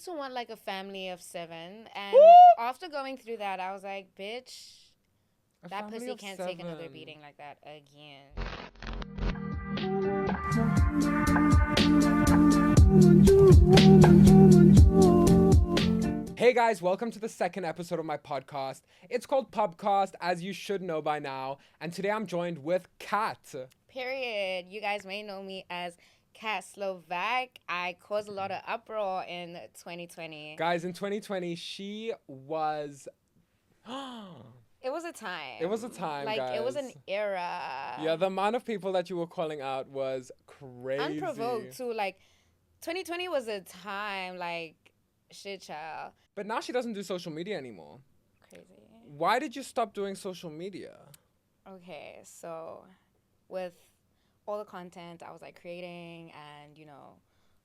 used to want like a family of 7, and Ooh! after going through that, I was like, bitch, A that family pussy of can't take another 7. beating like that again. Hey guys, welcome to the second episode of my podcast. It's called Pabcast, as you should know by now, and today I'm joined with Kat. Period. You guys may know me as Kat Slovak. I caused a lot of uproar in 2020. Guys, in 2020, she was... It was a time. It was a time, like, guys. it was an era. Yeah, the amount of people that you were calling out was crazy. Unprovoked, too. Like, 2020 was a time, like, shit, child. But now she doesn't do social media anymore. Crazy. Why did you stop doing social media? Okay, so with all the content I was like creating and, you know,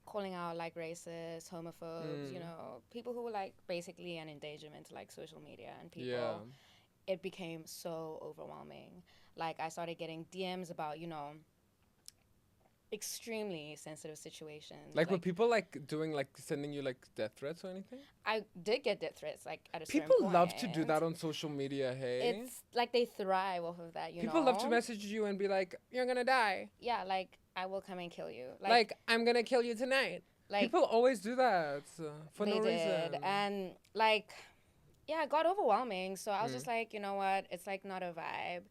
calling out like racists, homophobes, you know, people who were like basically an endangerment to like social media and people, it became so overwhelming. Like I started getting DMs about, you know, extremely sensitive situations. Like were people like doing like sending you like death threats or anything? I did get death threats like at a certain People point. love to do that on social media, hey? It's like they thrive off of that, you know? People love to message you and be like, you're gonna die. Yeah, like, I will come and kill you. Like I'm gonna kill you tonight. Like, people always do that for no they did. reason. And, like, yeah, it got overwhelming. So I was just like, you know what? It's, like, not a vibe.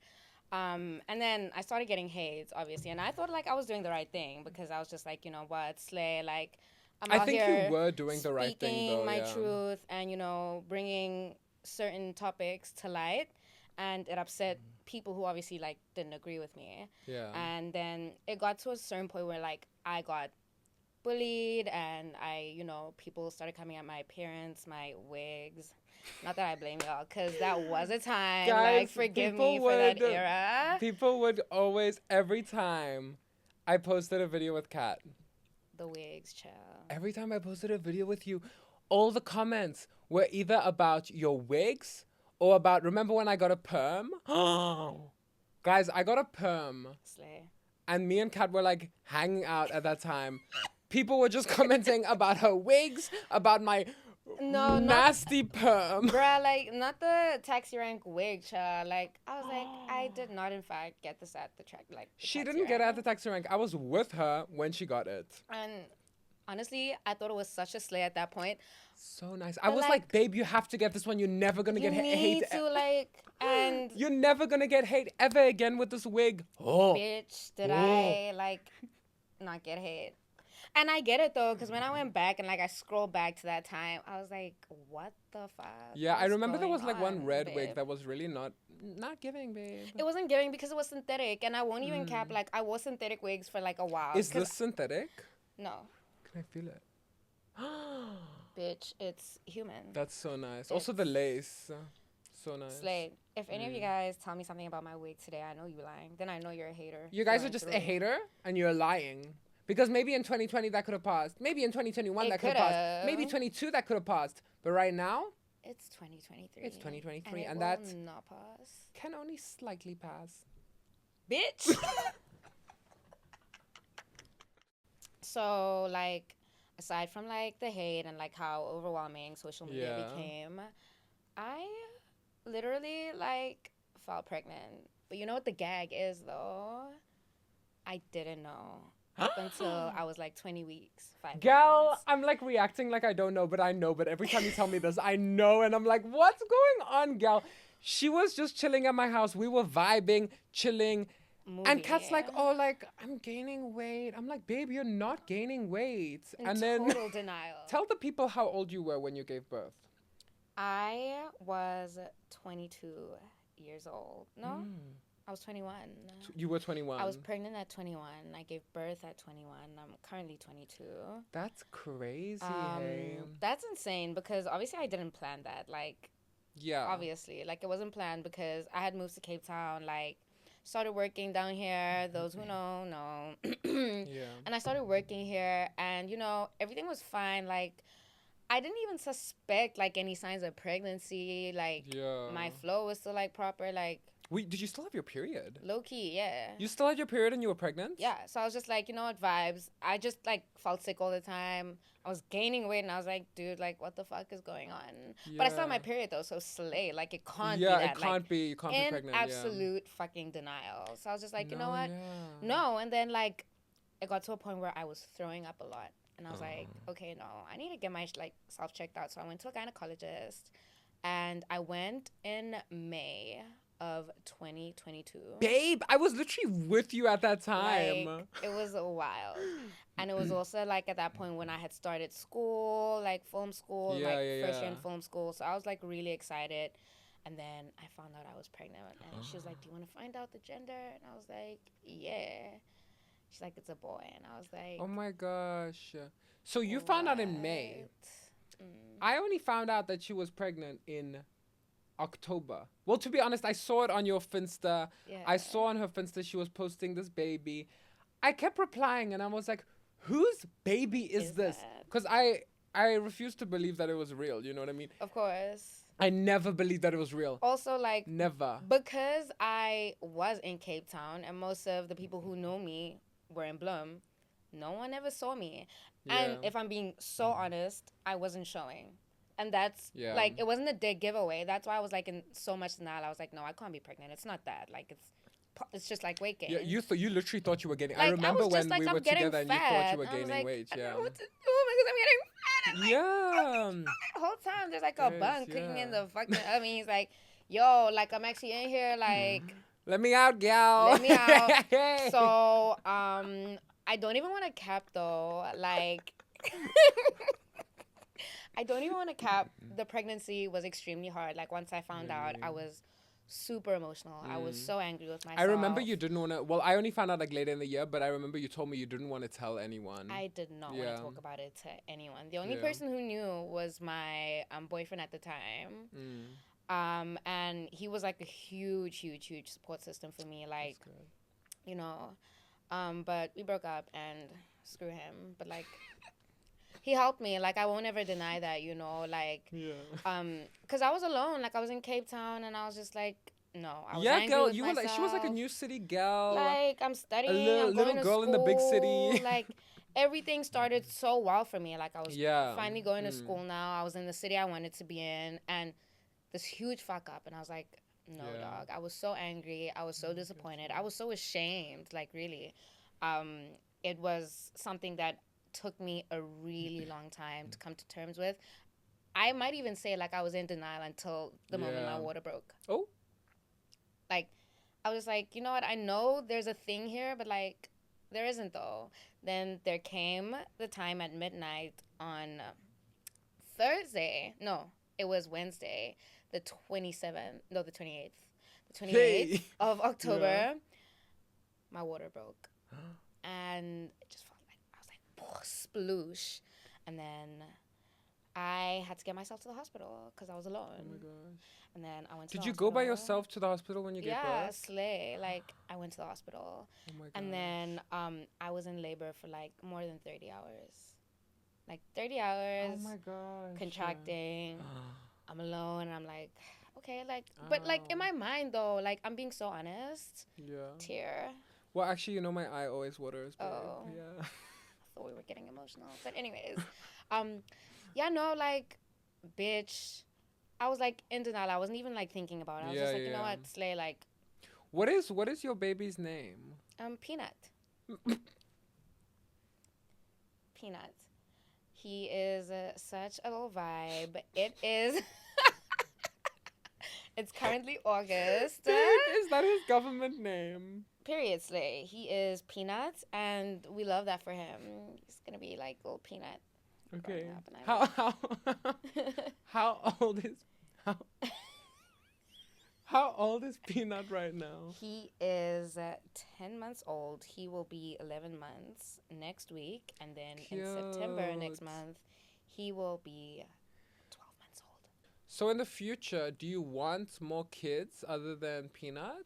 And then I started getting hate, obviously. And I thought, like, I was doing the right thing because I was just like, you know what? Slay, like, I think you were doing the right thing, though. Speaking my truth and, you know, bringing certain topics to light. And it upset people who obviously, like, didn't agree with me. Yeah. And then it got to a certain point where, like, I got bullied and I, you know, people started coming at my appearance, my wigs. Not that I blame y'all, because that was a time. Guys, like, forgive me for that era. People would always, every time I posted a video with Kat. The wigs, child. Every time I posted a video with you, all the comments were either about your wigs or about, remember when I got a perm? Guys, I got a perm. Slay. And me and Kat were like hanging out at that time. People were just commenting about her wigs, about my nasty perm. Bruh, like, not the taxi rank wig, child. Like, I was like, I did not, in fact, get this at the track. Like, she didn't get it at the taxi rank. I was with her when she got it. And honestly, I thought it was such a slay at that point. So nice. I was like, babe, you have to get this one. You're never going to get hate. You need to, like, and... You're never going to get hate ever again with this wig. Oh. Bitch, did I, like, not get hate. And I get it, though, because when I went back and, like, I scrolled back to that time, I was like, what the fuck? Yeah, I remember there was, like, one red babe? wig that was really not giving, babe. It wasn't giving because it was synthetic. And I won't even cap, like, I wore synthetic wigs for, like, a while. Is this synthetic? No. Can I feel it? Bitch, it's human. That's so nice. Also the lace. So nice. Slay. If any of you guys tell me something about my wig today, I know you're lying. Then I know you're a hater. You guys are just a hater and you're lying. Because maybe in 2020 that could have passed. Maybe in 2021 that could have passed. Maybe 22 that could have passed. But right now, it's 2023. It's 2023 and that not pass. Can only slightly pass. Bitch. So, like, aside from, like, the hate and, like, how overwhelming social media became, I literally, like, fell pregnant. But you know what the gag is, though? I didn't know. Up until I was, like, 20 weeks, 5 Gal, months. I'm, like, reacting like I don't know, but I know. But every time you tell me this, I know. And I'm like, what's going on, gal? She was just chilling at my house. We were vibing, chilling. And Kat's like, oh, like, I'm gaining weight. I'm like, babe, you're not gaining weight. And then total denial. Tell the people how old you were when you gave birth. I was 22 years old. No, I was 21. You were 21. I was pregnant at 21. I gave birth at 21. I'm currently 22. That's crazy, hey. That's insane because obviously I didn't plan that. Like, yeah. Obviously. Like, it wasn't planned because I had moved to Cape Town, like, started working down here. Those who know. Yeah. And I started working here, and, you know, everything was fine. Like, I didn't even suspect, like, any signs of pregnancy. Like, my flow was still, like, proper. Like, Wait, did you still have your period? Low key, yeah. You still had your period and you were pregnant? Yeah, so I was just like, you know what, vibes. I just like felt sick all the time. I was gaining weight and I was like, dude, like what the fuck is going on? But I still had my period though, so slay. Like it can't be that. Yeah, it can't be. You can't be in pregnant. absolute fucking denial. So I was just like, you know No, what? yeah. No. And then like it got to a point where I was throwing up a lot. And I was like, okay, no, I need to get my like self checked out. So I went to a gynecologist and I went in May of 2022. Babe, I was literally with you at that time. Like, it was wild. And it was also like at that point when I had started school, like film school, Yeah, like yeah, first year yeah. in film school. So I was like really excited. And then I found out I was pregnant. And she was like, do you want to find out the gender? And I was like, yeah. She's like, it's a boy. And I was like, Oh my gosh. So you found out in May. I only found out that she was pregnant in October. Well, to be honest, I saw it on your Finsta. Yeah. I saw on her Finsta she was posting this baby. I kept replying and I was like, whose baby is this? Because I refused to believe that it was real. You know what I mean? Of course. I never believed that it was real. Also, like, never. Because I was in Cape Town and most of the people who know me were in Bloem, no one ever saw me. Yeah. And if I'm being so honest, I wasn't showing. And that's, like, it wasn't a dead giveaway. That's why I was, like, in so much denial. I was like, no, I can't be pregnant. It's not that. Like, it's just, like, weight gain. Yeah, you literally thought you were getting... Like, I remember when like, we were together and you thought you were gaining weight. I Yeah. don't know what to do because I'm getting fat. Like, yeah. the whole time there's, like, a bun clicking in the fucking... I mean, he's like, yo, like, I'm actually in here, like... Let me out, gal. Let me out. So, I don't even want to cap, though. Like... I don't even want to cap. The pregnancy was extremely hard. Like, once I found out, I was super emotional. I was so angry with myself. I remember you didn't want to... Well, I only found out, like, later in the year, but I remember you told me you didn't want to tell anyone. I did not want to talk about it to anyone. The only person who knew was my boyfriend at the time. And he was, like, a huge, huge, huge support system for me. Like, you know... but we broke up and screw him. But, like... He helped me. Like, I won't ever deny that, you know, like, because I was alone. Like, I was in Cape Town, and I was just like, no. I was angry girl, with you myself. were like, she was like a new city girl. Like, I'm studying, a I'm going little to girl school, in the big city. Like, everything started so well for me. Like, I was finally going to school now. I was in the city I wanted to be in, and this huge fuck up, and I was like, no, dog. I was so angry. I was so disappointed. I was so ashamed. Like, really, it was something that took me a really long time to come to terms with. I might even say, like, I was in denial until the moment my water broke. Oh. Like, I was like, you know what? I know there's a thing here, but, like, there isn't, though. Then there came the time at midnight on Thursday. No, it was Wednesday, the 27th. No, the 28th. The 28th of October, my water broke. And it just felt like, I was like, sploosh. And then I had to get myself to the hospital because I was alone. Oh my gosh. And then I went to the hospital. Did you go by yourself to the hospital when you gave birth? Yeah, slay. Like, I went to the hospital. Oh my gosh. And then I was in labor for like more than 30 hours. Like 30 hours. Oh my gosh. Contracting. I'm alone and I'm like, okay, like, but like in my mind though, like I'm being so honest. Yeah. Tear. Well, actually, you know, my eye always waters. Babe. Oh. Yeah. I thought we were getting emotional. But anyways, yeah, no, like, bitch, I was like in denial. I wasn't even like thinking about it. I was just like, you know what, slay, like. What is your baby's name? Peanut. Peanut. He is such a little vibe. It is. It's currently August. Dude, is that his government name? Period, slay. He is Peanut, and we love that for him. He's gonna be like little Peanut. Okay. How old is how old is Peanut right now? He is 10 months old. He will be 11 months next week, and then in September next month, he will be 12 months old. So in the future, do you want more kids other than Peanut?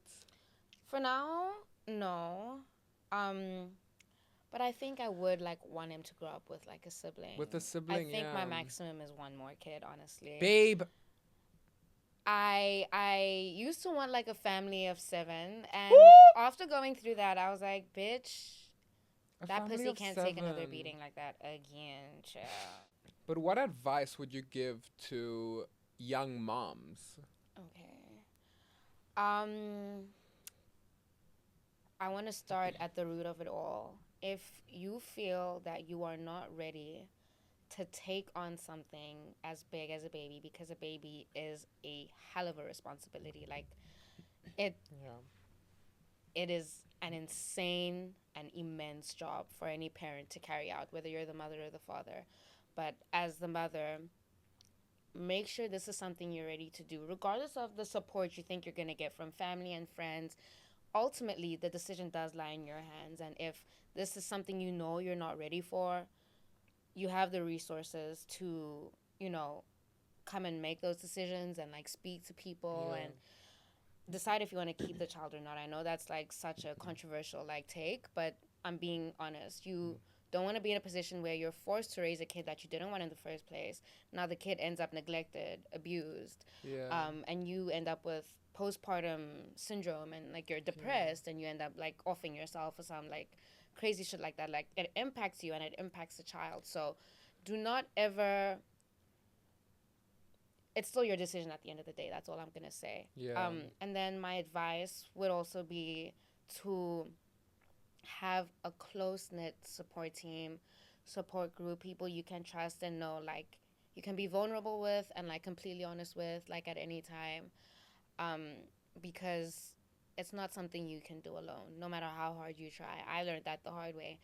For now, no. But I think I would like want him to grow up with like a sibling. With a sibling, I think my maximum is one more kid, honestly. Babe. I used to want like a family of 7, and Woo! after going through that, I was like, bitch, A that family pussy of can't take another 7. beating like that again, child. But what advice would you give to young moms? Okay. Um, I want to start at the root of it all. If you feel that you are not ready to take on something as big as a baby, because a baby is a hell of a responsibility. Like it Yeah. it is an insane and immense job for any parent to carry out, whether you're the mother or the father. But as the mother, make sure this is something you're ready to do, regardless of the support you think you're going to get from family and friends. Ultimately, the decision does lie in your hands. And if this is something you know you're not ready for, you have the resources to, you know, come and make those decisions and like speak to people Yeah. and decide if you want to keep the child or not. I know that's like such a controversial like take, but I'm being honest. You don't want to be in a position where you're forced to raise a kid that you didn't want in the first place. Now the kid ends up neglected, abused, Yeah. and you end up with postpartum syndrome and like you're depressed and you end up like offing yourself or some like crazy shit like that. Like it impacts you and it impacts the child. So do not ever, it's still your decision at the end of the day. That's all I'm gonna say. Yeah. And then my advice would also be to have a close knit support team, support group, people you can trust and know, like you can be vulnerable with and like completely honest with, like at any time, um, because it's not something you can do alone. No matter how hard you try, I learned that the hard way.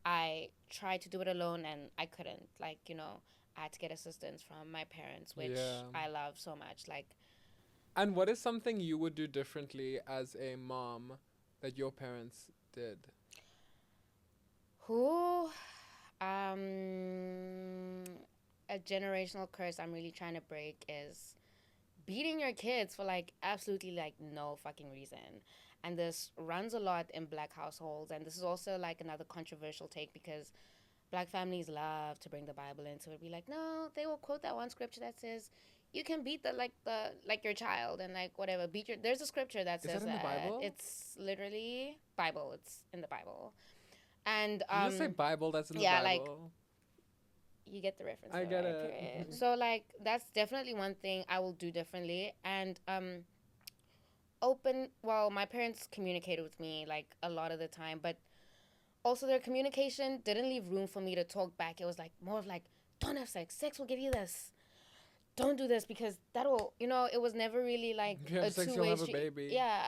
I tried to do it alone and I couldn't. Like, you know, I had to get assistance from my parents, which Yeah. I love so much. Like, And what is something you would do differently as a mom that your parents did? who, um, a generational curse I'm really trying to break is beating your kids for like absolutely like no fucking reason. And this runs a lot in black households. And this is also like another controversial take because black families love to bring the Bible into it. Be like, no, they will quote that one scripture that says, you can beat the your child and like whatever. Beat your there's a scripture that Is that says in the that. Bible? It's literally Bible. It's in the Bible. And Did you just say Bible? That's in the yeah, like Bible. you get the reference I though, get right? it. Period. So like that's definitely one thing I will do differently. And open well, my parents communicated with me like a lot of the time, but also their communication didn't leave room for me to talk back. It was like more of like, don't have sex. Sex will give you this. Don't do this because that'll, you know, it was never really like If you a have sex, you'll two-way have a street. baby. Yeah,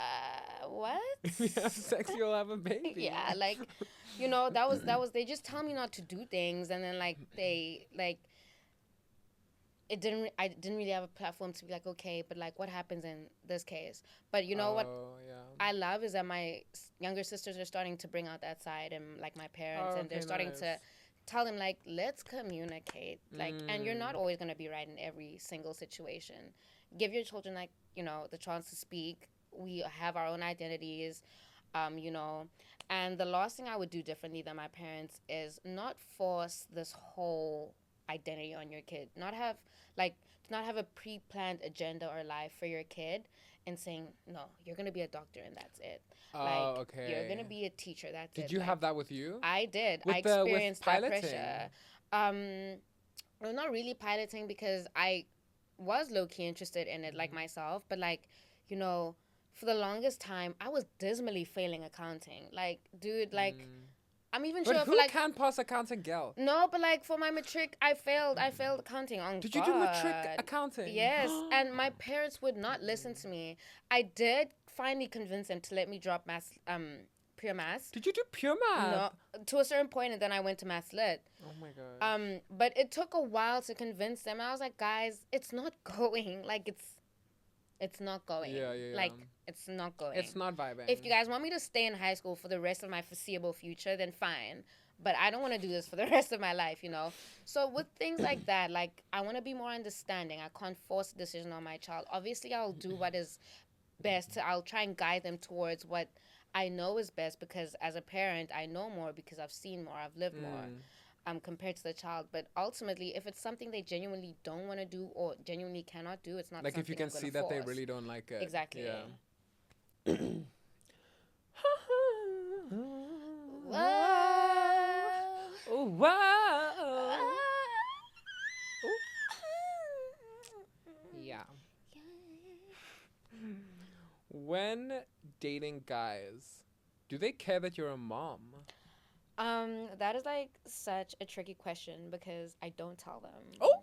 what? If you have sex, you'll have a baby. Yeah, like, you know, that was they just tell me not to do things, and then like they like I didn't really have a platform to be like, okay, but like what happens in this case? But you know what Oh, yeah. I love is that my younger sisters are starting to bring out that side, and like my parents, Oh, and they're okay, starting nice. to tell them like, let's communicate. Like, and you're not always gonna be right in every single situation. Give your children like, you know, the chance to speak. We have our own identities, you know. And the last thing I would do differently than my parents is not force this whole identity on your kid. Like not have a pre-planned agenda or life for your kid and saying, no, you're going to be a doctor and that's it. Like Oh, you're going okay. to be a teacher, that's Did it. you Like have that with you? I did. I With experienced that piloting? pressure. Um well, not really piloting because I was low key interested in it like myself, but like, you know, for the longest time I was dismally failing accounting. Like, dude, like I'm even But sure for who like can pass accounting, gal? no, but like for my matric, I failed. I failed accounting. On Did you do matric God, accounting? yes. And my parents would not listen to me. I did finally convince them to let me drop math, pure maths. Did you do pure math? No, to a certain point, and then I went to maths lit. Oh my god. But it took a while to convince them. I was like, guys, it's not going. Like it's not going. Yeah, yeah, yeah. Like it's not going. It's not vibing. If you guys want me to stay in high school for the rest of my foreseeable future, then fine. But I don't want to do this for the rest of my life, you know? So with things like that, like I want to be more understanding. I can't force a decision on my child. Obviously, I'll do what is best. I'll try and guide them towards what I know is best because as a parent, I know more because I've seen more, I've lived more. compared to the child. But ultimately, if it's something they genuinely don't want to do or genuinely cannot do, it's not Like something if you can I'm see gonna that they force. really don't like it. Exactly. Yeah. Whoa. Wow. Yeah. When dating guys, do they care that you're a mom? That is like such a tricky question because I don't tell them. Oh,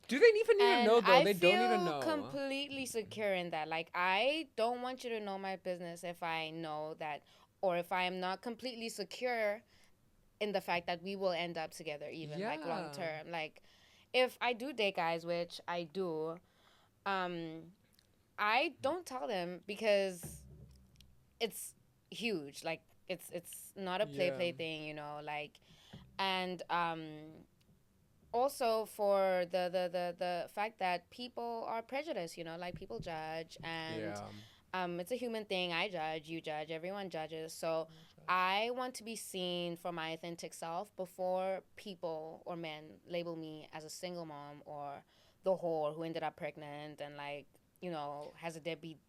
do they even need to know though? I They don't even feel know. completely secure in that. Like, I don't want you to know my business if I know that, or if I am not completely secure in the fact that we will end up together, even like long term. Like, if I do date guys, which I do, I don't tell them because it's huge. Like, it's not a play thing, you know. Like, and also for the fact that people are prejudiced, you know, like people judge, and it's a human thing. I judge, you judge, everyone judges. So I want to be seen for my authentic self before people or men label me as a single mom or the whore who ended up pregnant and, like, you know, has a deadbeat.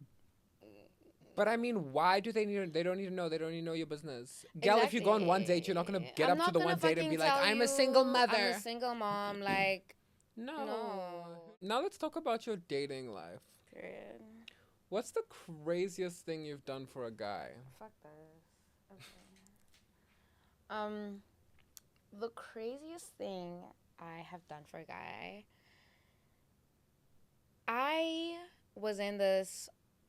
But I mean, why do they need? They don't need to know. They don't need to know your business. Gal, if you go on one date, you're not gonna get I'm up to not the gonna one date and be like, fucking "I'm a tell single you I'm a mother." single mom. Like, No. no. Now let's talk about your dating life. Period. What's the craziest thing you've done for a guy? Fuck this. Okay. The craziest thing I have done for a guy. I was in this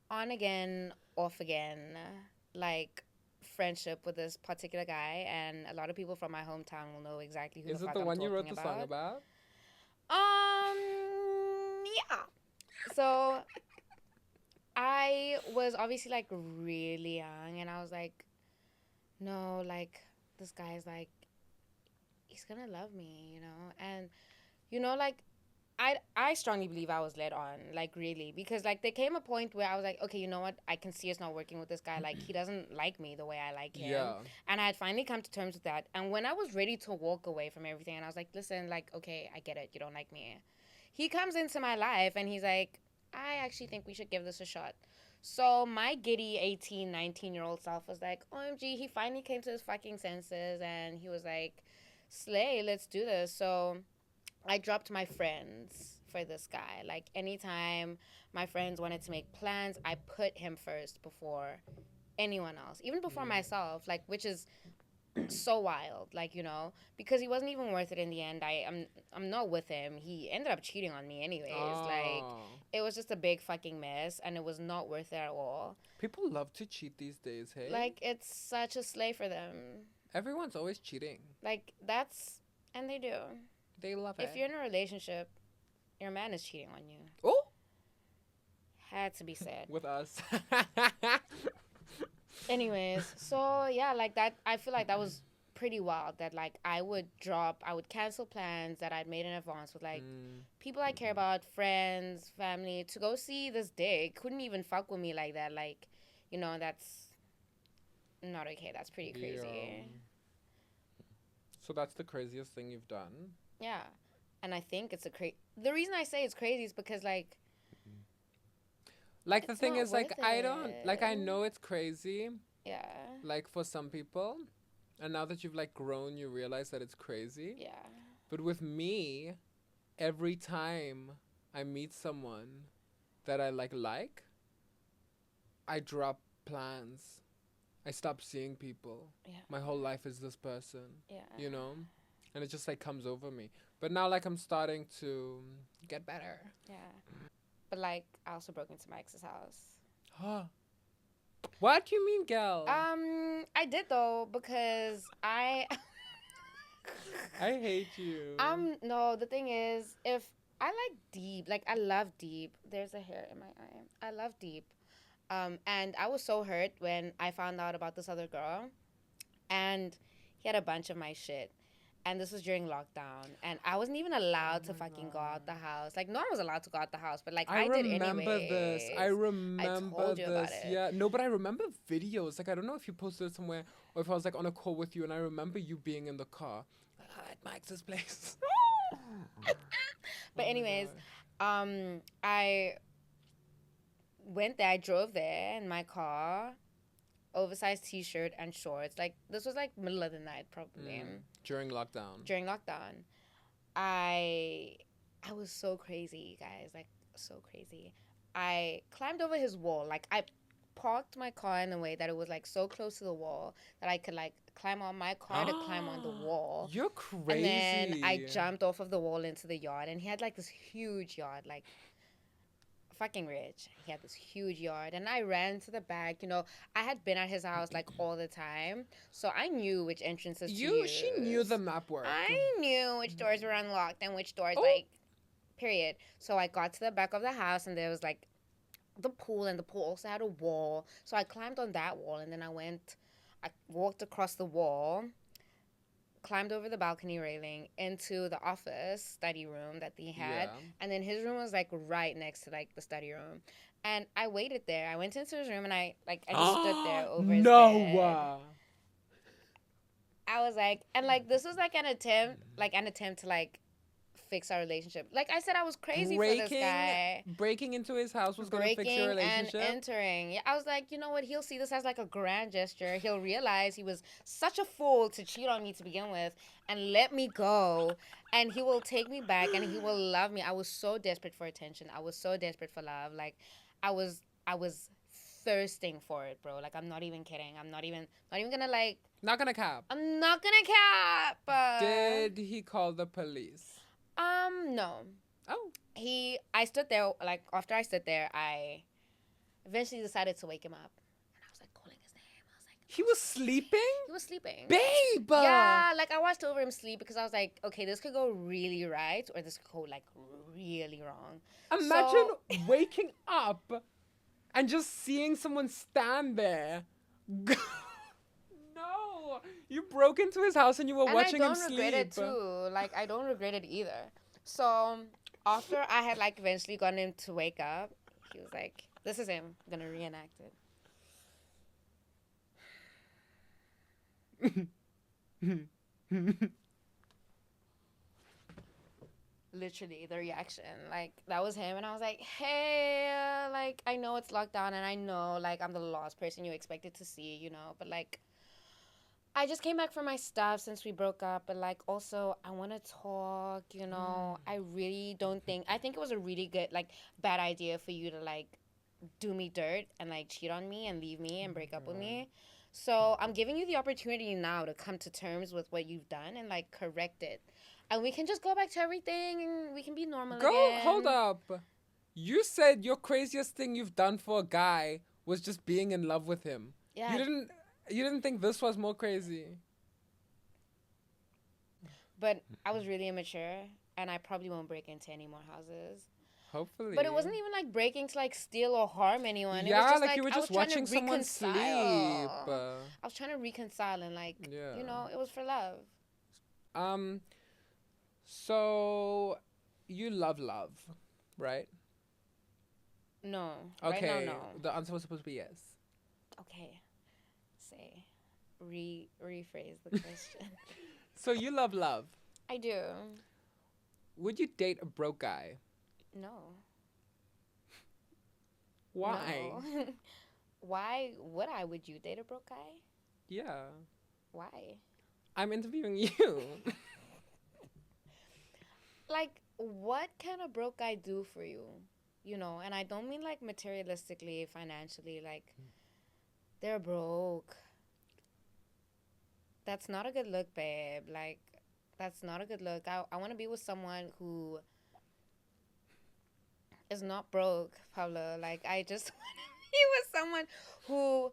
on again, off again, like, friendship with this particular guy, and a lot of people from my hometown will know exactly who Is the it fuck the I'm one you wrote talking the song about. about? Yeah. So I was obviously like really young, and I was like, no, like, this guy's like, he's gonna love me, you know, and you know, like, I strongly believe I was led on, like, really, because, like, there came a point where I was like, okay, you know what, I can see it's not working with this guy. Like, he doesn't like me the way I like him. Yeah. And I had finally come to terms with that. And when I was ready to walk away from everything, and I was like, listen, like, okay, I get it, you don't like me, he comes into my life and he's like, I actually think we should give this a shot. So my giddy 18, 19-year-old self was like, OMG, he finally came to his fucking senses, and he was like, slay, let's do this. So I dropped my friends for this guy. Like, anytime my friends wanted to make plans, I put him first before anyone else, even before myself, like, which is so wild, like, you know, because he wasn't even worth it in the end. I'm not with him. He ended up cheating on me anyways. Like, it was just a big fucking mess, and it was not worth it at all. People love to cheat these days, hey? Like, it's such a slay for them. Everyone's always cheating. Like, and they do. They love it. If you're in a relationship, your man is cheating on you. Oh, had to be said. With us. Anyways, so yeah, like that, I feel like that was pretty wild, that like I would cancel plans that I'd made in advance with like people I care about, friends, family, to go see this dick. Couldn't even fuck with me like that. Like, you know, that's not okay. That's pretty crazy. Yeah. So that's the craziest thing you've done? Yeah. And I think it's the reason I say it's crazy is because like the thing is, like, I don't, like, I know it's crazy. Yeah. Like, for some people. And now that you've, like, grown, you realize that it's crazy. Yeah. But with me, every time I meet someone that I, like, I drop plans. I stop seeing people. Yeah. My whole life is this person. Yeah. You know? And it just, like, comes over me. But now, like, I'm starting to get better. Yeah. But, like, I also broke into my ex's house. Huh. What do you mean, gal? I did, though, because I hate you. No, the thing is, if I like deep, like, I love deep. There's a hair in my eye. I love deep. And I was so hurt when I found out about this other girl. And he had a bunch of my shit. And this was during lockdown, and I wasn't even allowed to fucking go out the house. Like, no one was allowed to go out the house, but like I did anyways. I remember I told you about it. Yeah, no, but I remember videos. Like, I don't know if you posted it somewhere or if I was like on a call with you, and I remember you being in the car. my ex's place. But anyways, I went there. I drove there in my car, oversized T-shirt and shorts. Like this was like middle of the night, probably During lockdown. during lockdown. I was so crazy, guys. Like so crazy. I climbed over his wall. Like I parked my car in a way that it was like so close to the wall that I could like climb on my car to climb on the wall. You're crazy. And then I jumped off of the wall into the yard, and he had like this huge yard, like fucking rich. He had this huge yard, and I ran to the back. You know, I had been at his house like all the time, so I knew which entrances to use. She knew the map work. I knew which doors were unlocked and which doors like, period. So I got to the back of the house, and there was like the pool, and the pool also had a wall. So I climbed on that wall, and then I walked across the wall, climbed over the balcony railing into the office study room that he had, and then his room was like right next to like the study room, and I waited there. I went into his room, and I just stood there over his bed. I was like, and like this was like an attempt to like fix our relationship. Like I said, I was crazy for this guy. Breaking into his house was going to fix your relationship. And entering. Yeah, I was like, you know what? He'll see this as like a grand gesture. He'll realize he was such a fool to cheat on me to begin with and let me go. And he will take me back and he will love me. I was so desperate for attention. I was so desperate for love. Like I was thirsting for it, bro. Like I'm not even kidding. I'm not even gonna like. Not gonna cap. I'm not gonna cap. Did he call the police? No. Oh. I stood there, like, after I stood there, I eventually decided to wake him up. And I was, like, calling his name. I was like... He was sleeping? He was sleeping. Babe! Yeah, like, I watched over him sleep because I was like, okay, this could go really right or this could go, like, really wrong. Imagine waking up and just seeing someone stand there. No! You broke into his house and you were watching him sleep. And I don't regret it, too. Like, I don't regret it either. So, after I had, like, eventually gotten him to wake up, he was like, this is him. I'm going to reenact it. Literally, the reaction. Like, that was him. And I was like, hey, like, I know it's lockdown. And I know, like, I'm the last person you expected to see, you know. But, like, I just came back from my stuff since we broke up, but like also I want to talk, you know. I really don't think I think it was a really good like bad idea for you to like do me dirt and like cheat on me and leave me and break up with me. So I'm giving you the opportunity now to come to terms with what you've done and like correct it. And we can just go back to everything and we can be normal again. Hold up. You said your craziest thing you've done for a guy was just being in love with him. Yeah. You didn't think this was more crazy? But I was really immature, and I probably won't break into any more houses. Hopefully. But it wasn't even like breaking to like steal or harm anyone. Yeah, it was just, like you were just watching someone sleep. I was trying to reconcile and like, you know, it was for love. So you love, right? No. Okay. Right now, no. The answer was supposed to be yes. Okay. Rephrase the question. So you love. I do. Would you date a broke guy? No. Why? No. Why would you date a broke guy? Yeah. Why? I'm interviewing you. Like, what can a broke guy do for you? You know, and I don't mean like materialistically, financially, like they're broke. That's not a good look, babe. Like, that's not a good look. I want to be with someone who is not broke, Pablo. Like, I just want to be with someone who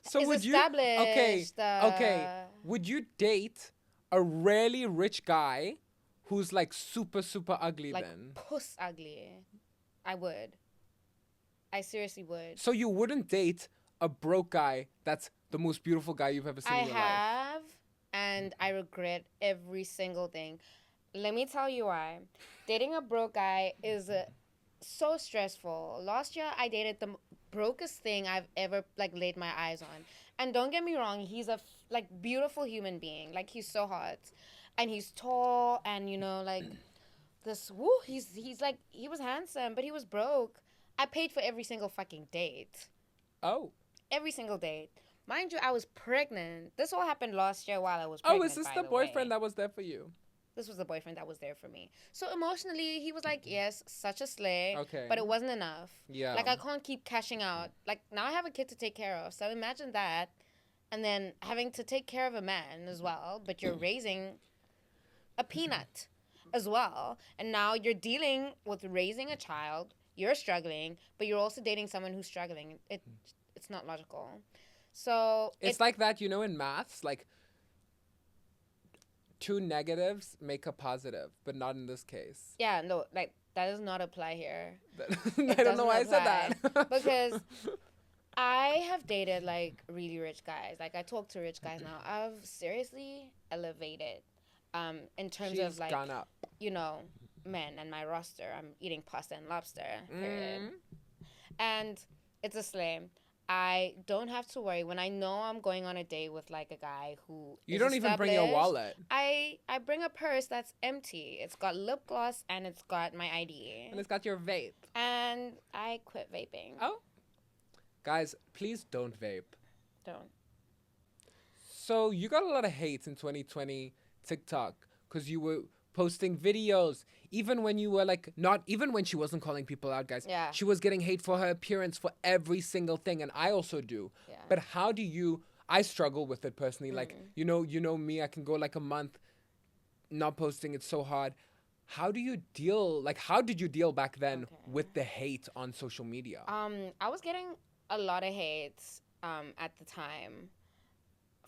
is established. Okay. Would you date a really rich guy who's, like, super, super ugly like, then? Like, puss ugly. I would. I seriously would. So you wouldn't date a broke guy that's the most beautiful guy you've ever seen in your life? I have, and I regret every single thing. Let me tell you why. Dating a broke guy is so stressful. Last year, I dated the brokest thing I've ever, like, laid my eyes on. And don't get me wrong, he's a, like, beautiful human being. Like, he's so hot. and he's tall, and you know, like this. Woo, he's like, he was handsome, but he was broke. I paid for every single fucking date. Oh. Every single date. Mind you, I was pregnant. This all happened last year while I was Oh, pregnant. is this by the the boyfriend way. that was there for you? This was the boyfriend that was there for me. So emotionally, he was like, yes, such a slay. Okay. But it wasn't enough. Yeah. Like, I can't keep cashing out. Like, now I have a kid to take care of. So imagine that. And then having to take care of a man as well. But you're raising a peanut as well. And now you're dealing with raising a child. You're struggling. But you're also dating someone who's struggling. It's not logical. So it's like that, you know, in maths, like 2 negatives make a positive, but not in this case. Yeah, no, like that does not apply here. I don't know why I said that. Because I have dated like really rich guys. Like, I talk to rich guys now. I've seriously elevated in terms She's of like gone up. You know, men and my roster. I'm eating pasta and lobster. Period. And it's a slay. I don't have to worry when I know I'm going on a date with like a guy who you don't even bring your wallet. I bring a purse that's empty. It's got lip gloss and it's got my ID. And it's got your vape. And I quit vaping. Oh. Guys, please don't vape. Don't. So you got a lot of hate in 2020 TikTok because you were posting videos, even when you were like not even when she wasn't calling people out, guys. Yeah. She was getting hate for her appearance, for every single thing, and I also do. Yeah. But how do you? I struggle with it personally. Like you know me, I can go like a month not posting. It's so hard. How do you deal? Like, how did you deal back then with the hate on social media? I was getting a lot of hate at the time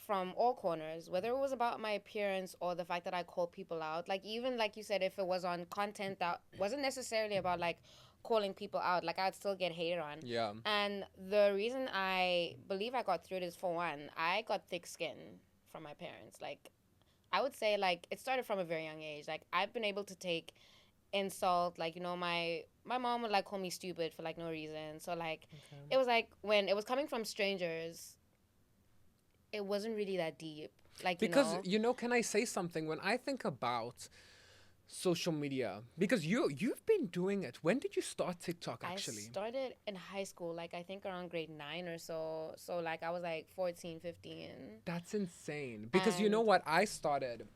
from all corners, whether it was about my appearance or the fact that I called people out. Like, even like you said, if it was on content that wasn't necessarily about like calling people out, like I'd still get hated on. Yeah. And the reason I believe I got through it is, for one, I got thick skin from my parents. Like, I would say like it started from a very young age. Like, I've been able to take insult. Like, you know, my mom would like call me stupid for like no reason. So like it was like when it was coming from strangers, it wasn't really that deep. Like, because you know, can I say something? When I think about social media, because you've been doing it. When did you start TikTok actually? I started in high school, like I think around grade 9 or so. So like I was like 14, 15. That's insane. Because you know what? I started.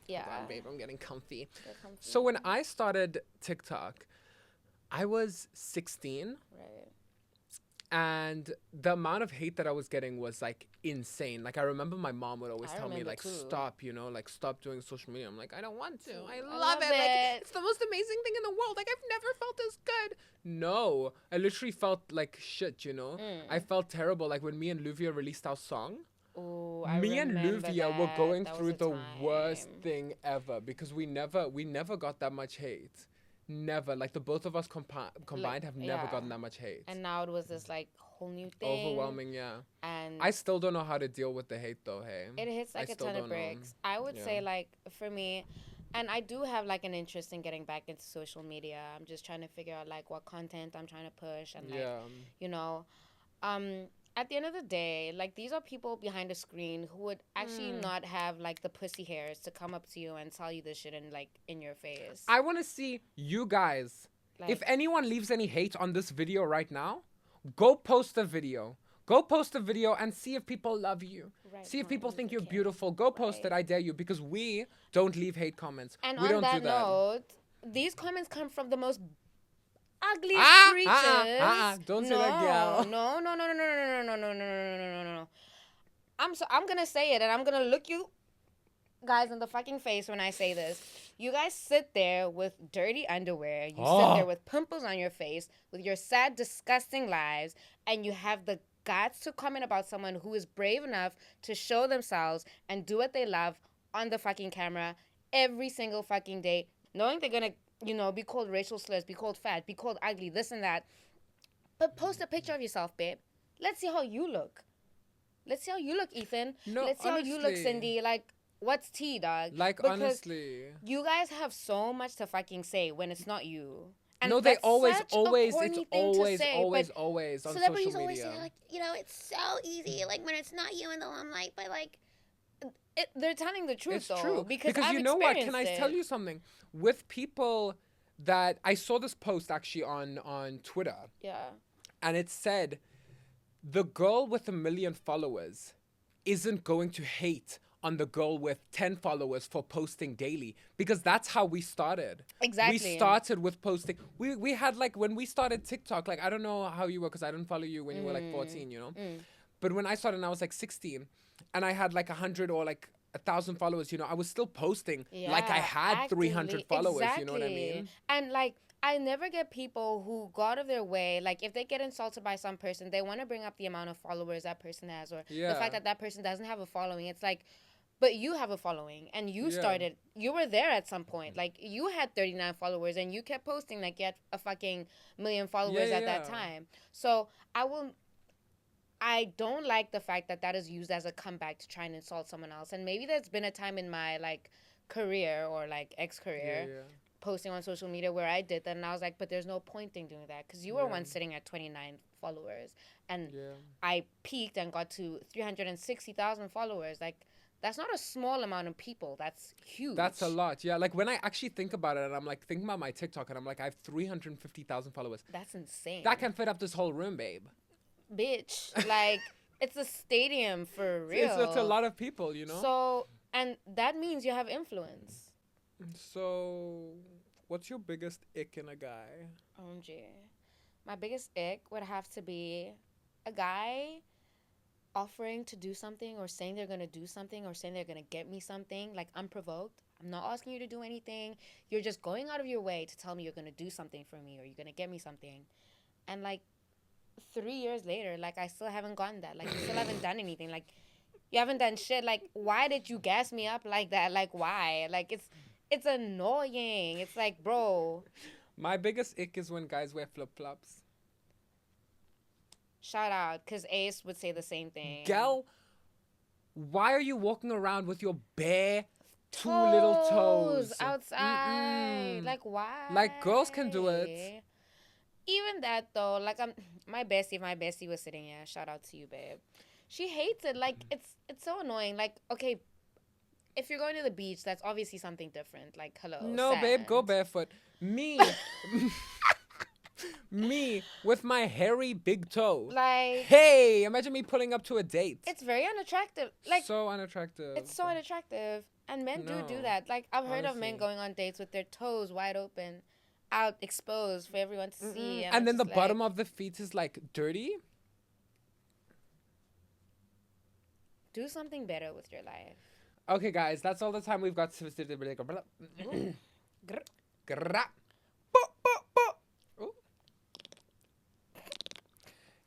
Yeah. Hold on, babe, I'm getting comfy. Get comfy. So when I started TikTok, I was 16. Right. And the amount of hate that I was getting was like insane. Like, I remember my mom would always tell me like, stop, you know, like stop doing social media. I'm like, I don't want to. I love it. Like, it's the most amazing thing in the world. Like, I've never felt as good. No, I literally felt like shit, you know. I felt terrible. Like when me and Luvia released our song. Ooh, me and Luvia were going through the worst thing ever because we never got that much hate. Never. Like, the both of us combined have never gotten that much hate. And now it was this like whole new thing. Overwhelming, yeah. And I still don't know how to deal with the hate though, hey. it hits like a ton of bricks. I would say, like, for me, and I do have like an interest in getting back into social media. I'm just trying to figure out like what content I'm trying to push and like you know, at the end of the day, like, these are people behind a screen who would actually not have like the pussy hairs to come up to you and tell you this shit in your face. I want to see you guys. Like, if anyone leaves any hate on this video right now, go post a video. Go post a video and see if people love you. Right, see if people think you're beautiful. Go post it, I dare you, because we don't leave hate comments. And we on don't that do that. note, these comments come from the most ugliest creatures. Don't say that, girl. No. I'm gonna say it, and I'm gonna look you guys in the fucking face when I say this. You guys sit there with dirty underwear. You sit there with pimples on your face, with your sad, disgusting lives, and you have the guts to comment about someone who is brave enough to show themselves and do what they love on the fucking camera every single fucking day, knowing they're gonna, you know, be called racial slurs, be called fat, be called ugly, this and that. But post a picture of yourself, babe. Let's see how you look. Let's see how you look, Ethan. No, let's see how you look, Cindy. Like, what's tea, dog? Like, because honestly, you guys have so much to fucking say when it's not you. And no, they always, it's always on social media. Always say, like, you know, it's so easy, like, when it's not you in the limelight, but, like, they're telling the truth, It's though. true. Because you I've know what? Can experienced I tell you something? With people that I saw this post actually on Twitter, Yeah. and it said the girl with 1 million followers isn't going to hate on the girl with 10 followers for posting daily, because that's how we started. Exactly. We started with posting. We had, like, when we started TikTok, like, I don't know how you were, because I didn't follow you when you were like 14, you know? But when I started, and I was like 16, and I had like 100 or like 1,000 followers, you know, I was still posting like I had 300 followers, you know what I mean? And like, I never get people who go out of their way, like if they get insulted by some person, they want to bring up the amount of followers that person has, or the fact that that person doesn't have a following. It's like, but you have a following, and you started, you were there at some point. Like, you had 39 followers, and you kept posting like you had a fucking million followers at that time. So I don't like the fact that that is used as a comeback to try and insult someone else. And maybe there's been a time in my, like, career or, like, ex-career posting on social media where I did that, and I was like, but there's no point in doing that, because you were once sitting at 29 followers, and I peaked and got to 360,000 followers. Like, that's not a small amount of people. That's huge. That's a lot. Yeah, like when I actually think about it, and I'm like thinking about my TikTok, and I'm like, I have 350,000 followers. That's insane. That can fit up this whole room, babe. Bitch. Like, it's a stadium for real. It's a lot of people, you know? So, and that means you have influence. So, what's your biggest ick in a guy? OMG. My biggest ick would have to be a guy offering to do something, or saying they're going to do something, or saying they're going to get me something, like, unprovoked. I'm not asking you to do anything. You're just going out of your way to tell me you're going to do something for me, or you're going to get me something. And, like, 3 years later, like, I still haven't gotten that. Like, you still haven't done anything. Like, you haven't done shit. Like, why did you gas me up like that? Like, why? Like, it's annoying. It's like, bro. My biggest ick is when guys wear flip-flops. Shout out, because Ace would say the same thing. Gal, why are you walking around with your bare two little toes outside? Like, why? Like, girls can do it. Even that, though, like, my bestie was sitting here. Shout out to you, babe. She hates it. Like, it's so annoying. Like, okay, if you're going to the beach, that's obviously something different. Like, hello, no, sand. babe, go barefoot. Me, me with my hairy big toe. Like, hey, imagine me pulling up to a date. It's very unattractive. Like, so unattractive. It's so unattractive, and men do that. Like, I've heard of men going on dates with their toes wide open, out exposed for everyone to see, and then the bottom of the feet is like dirty. Do something better with your life. Okay, guys, that's all the time we've got.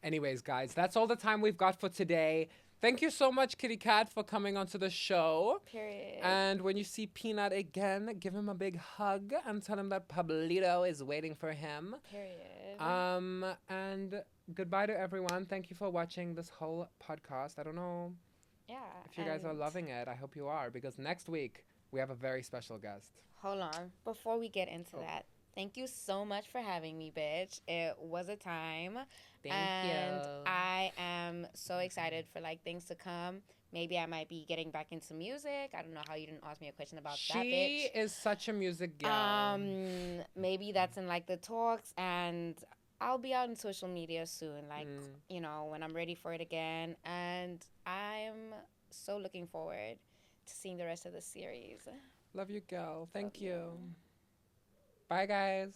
Anyways, guys, that's all the time we've got for today. Thank you so much, Kitty Cat, for coming onto the show. Period. And when you see Peanut again, give him a big hug and tell him that Pablito is waiting for him. Period. And goodbye to everyone. Thank you for watching this whole podcast. I don't know if you guys are loving it. I hope you are, because next week we have a very special guest. Hold on. Before we get into that, thank you so much for having me, bitch. It was a time. Thank you. And I am so excited for, like, things to come. Maybe I might be getting back into music. I don't know how you didn't ask me a question about that, bitch. She is such a music gal. Maybe that's in, like, the talks, and I'll be out on social media soon, like, you know, when I'm ready for it again. And I'm so looking forward to seeing the rest of the series. Love you, gal. Thank you. Bye, guys.